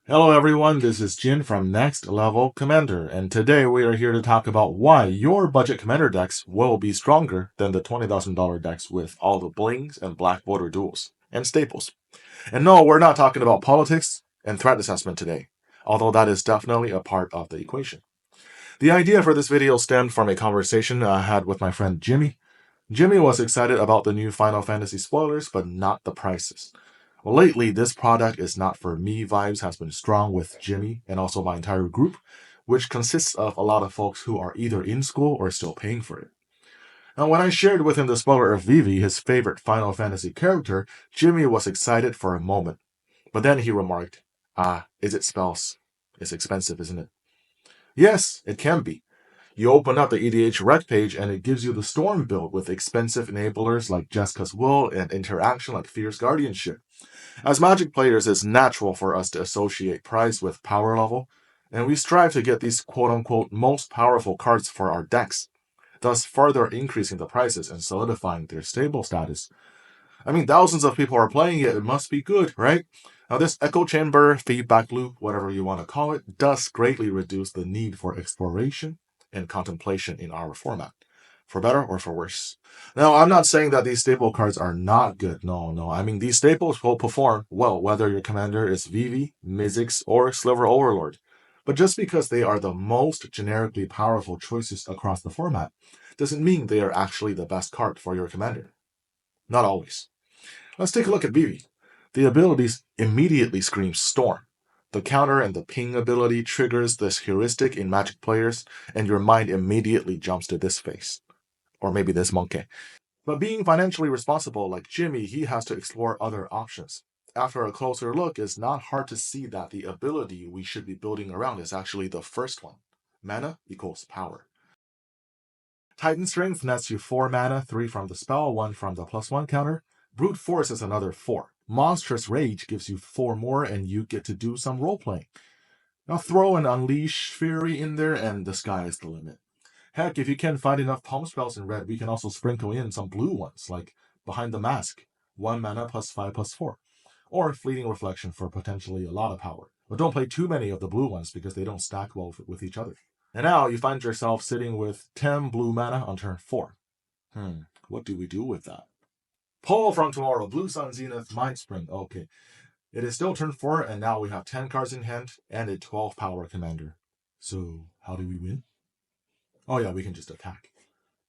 Hello everyone, this is Jin from Next Level Commander, and today we are here to talk about why your budget commander decks will be stronger than the $20,000 decks with all the blings and black border duels and staples. And no, we're not talking about politics and threat assessment today, although that is definitely a part of the equation. The idea for this video stemmed from a conversation I had with my friend Jimmy. Jimmy was excited about the new Final Fantasy spoilers, but not the prices. Well, lately, this product is not for me vibes has been strong with Jimmy and also my entire group, which consists of a lot of folks who are either in school or still paying for it. Now, when I shared with him the spoiler of Vivi, his favorite Final Fantasy character, Jimmy was excited for a moment. But then he remarked, is it spells? It's expensive, isn't it? Yes, it can be. You open up the EDH rec page and it gives you the Storm build with expensive enablers like Jessica's Will and interaction like Fierce Guardianship. As Magic players, it's natural for us to associate price with power level, and we strive to get these quote-unquote most powerful cards for our decks, thus further increasing the prices and solidifying their stable status. I mean, thousands of people are playing it, it must be good, right? Now this echo chamber, feedback loop, whatever you want to call it, does greatly reduce the need for exploration and contemplation in our format, for better or for worse. Now, I'm not saying that these staple cards are not good. No. I mean, these staples will perform well whether your commander is Vivi, Mizzix, or Sliver Overlord. But just because they are the most generically powerful choices across the format doesn't mean they are actually the best card for your commander. Not always. Let's take a look at Vivi. The abilities immediately scream Storm. The counter and the ping ability triggers this heuristic in Magic players, and your mind immediately jumps to this face. Or maybe this monkey. But being financially responsible like Jimmy, he has to explore other options. After a closer look, it's not hard to see that the ability we should be building around is actually the first one. Mana equals power. Titan Strength nets you 4 mana, 3 from the spell, 1 from the +1 counter. Brute Force is another 4. Monstrous Rage gives you 4 more and you get to do some role-playing. Now throw an Unleash Fury in there and the sky is the limit. Heck, if you can't find enough palm spells in red, we can also sprinkle in some blue ones, like Behind the Mask, 1 mana +5/+4, or Fleeting Reflection for potentially a lot of power. But don't play too many of the blue ones because they don't stack well with each other. And now you find yourself sitting with 10 blue mana on turn 4. What do we do with that? Poll from tomorrow, Blue Sun Zenith, Mind Spring. Okay, it is still turn 4, and now we have 10 cards in hand and a 12 power commander. So, how do we win? Oh yeah, we can just attack.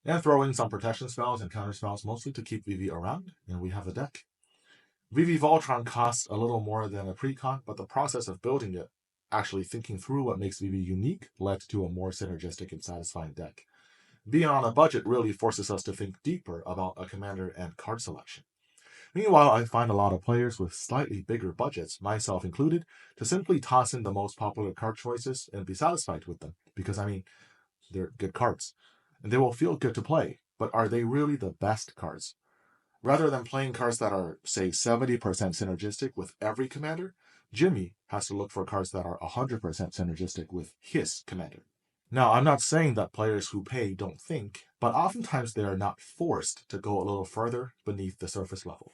And throw in some protection spells and counter spells, mostly to keep Vivi around, and we have the deck. Vivi Voltron costs a little more than a precon, but the process of building it, actually thinking through what makes Vivi unique, led to a more synergistic and satisfying deck. Being on a budget really forces us to think deeper about a commander and card selection. Meanwhile, I find a lot of players with slightly bigger budgets, myself included, to simply toss in the most popular card choices and be satisfied with them, because I mean, they're good cards. And they will feel good to play, but are they really the best cards? Rather than playing cards that are, say, 70% synergistic with every commander, Jimmy has to look for cards that are 100% synergistic with his commander. Now, I'm not saying that players who pay don't think, but oftentimes they are not forced to go a little further beneath the surface level.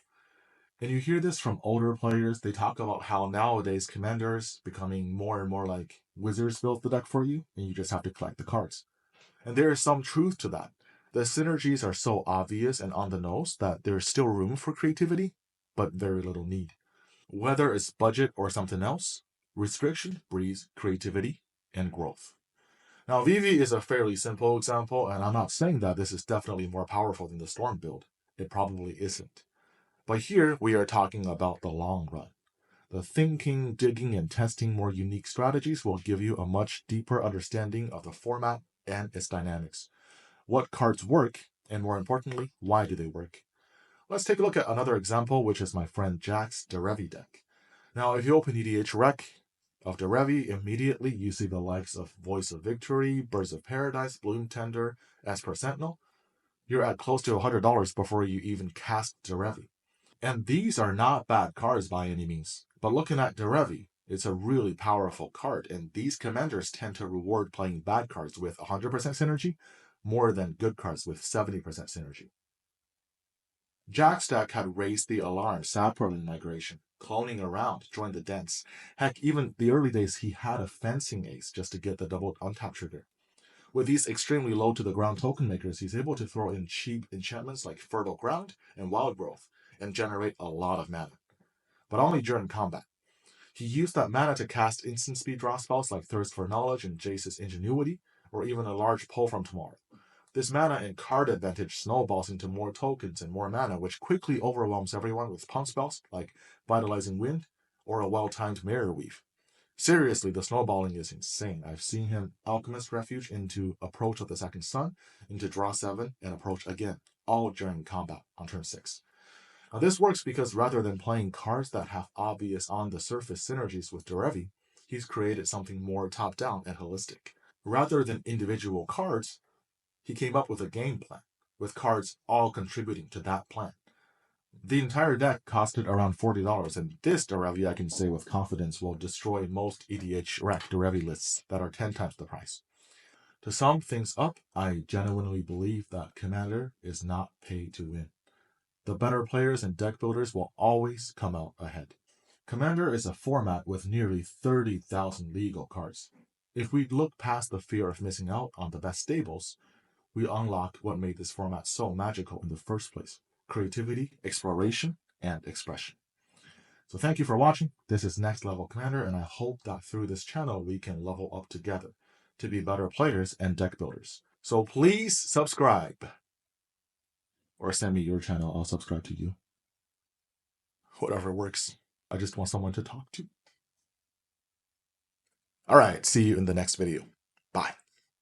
And you hear this from older players. They talk about how nowadays commanders becoming more and more like wizards build the deck for you, and you just have to collect the cards. And there is some truth to that. The synergies are so obvious and on the nose that there's still room for creativity, but very little need. Whether it's budget or something else, restriction breeds creativity and growth. Now, Vivi is a fairly simple example, and I'm not saying that this is definitely more powerful than the Storm build. It probably isn't. But here we are talking about the long run. The thinking, digging, and testing more unique strategies will give you a much deeper understanding of the format and its dynamics. What cards work, and more importantly, why do they work? Let's take a look at another example, which is my friend Jack's Derevi deck. Now, if you open EDH Rec of Derevi, immediately you see the likes of Voice of Victory, Birds of Paradise, Bloom Tender, Esper Sentinel. You're at close to $100 before you even cast Derevi. And these are not bad cards by any means. But looking at Derevi, it's a really powerful card, and these commanders tend to reward playing bad cards with 100% synergy more than good cards with 70% synergy. Jack's deck had raised the alarm Saproling migration. cloning around, join the dance. Heck, even the early days, he had a fencing ace just to get the double untap trigger. With these extremely low to the ground token makers, he's able to throw in cheap enchantments like Fertile Ground and Wild Growth and generate a lot of mana, but only during combat. He used that mana to cast instant speed draw spells like Thirst for Knowledge and Jace's Ingenuity, or even a large Pull from Tomorrow. This mana and card advantage snowballs into more tokens and more mana, which quickly overwhelms everyone with pump spells like Vitalizing Wind or a well-timed Mirror Weave. Seriously, the snowballing is insane. I've seen him Alchemist Refuge into Approach of the Second Sun, into Draw 7, and Approach again, all during combat on turn 6. Now, this works because rather than playing cards that have obvious on-the-surface synergies with Derevi, he's created something more top-down and holistic. Rather than individual cards, he came up with a game plan, with cards all contributing to that plan. The entire deck costed around $40, and this Derevi, I can say with confidence, will destroy most EDH rack Derevi lists that are 10 times the price. To sum things up, I genuinely believe that Commander is not paid to win. The better players and deck builders will always come out ahead. Commander is a format with nearly 30,000 legal cards. If we look past the fear of missing out on the best stables, we unlock what made this format so magical in the first place: creativity, exploration, and expression. So thank you for watching. This is Next Level Commander, and I hope that through this channel we can level up together to be better players and deck builders. So please subscribe. Or send me your channel, I'll subscribe to you. Whatever works. I just want someone to talk to. Alright, see you in the next video. Bye.